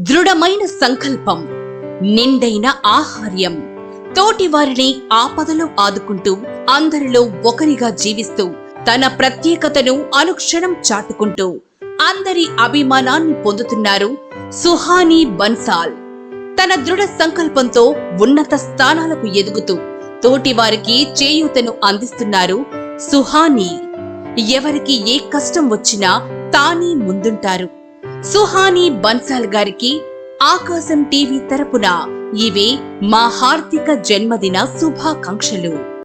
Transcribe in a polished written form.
దృఢమైన సంకల్పం, నిండైన ఆహార్యం, తోటివారిని ఆపదలో ఆదుకుంటూ అందరిలో ఒకరిగా జీవిస్తూ తన ప్రత్యేకతను అనుక్షణం చాటుకుంటూ అందరి అభిమానాన్ని పొందుతున్నారు సుహానీ బన్సాల్. తన దృఢ సంకల్పంతో ఉన్నత స్థానాలకు ఎదుగుతూ తోటివారికి చేయూతను అందిస్తున్నారు సుహానీ. ఎవరికి ఏ కష్టం వచ్చినా తానే ముందుంటారు. సుహానీ బన్సాల్ గారికి ఆకాశం టీవీ తరపున ఇవే మా హార్దిక జన్మదిన శుభాకాంక్షలు.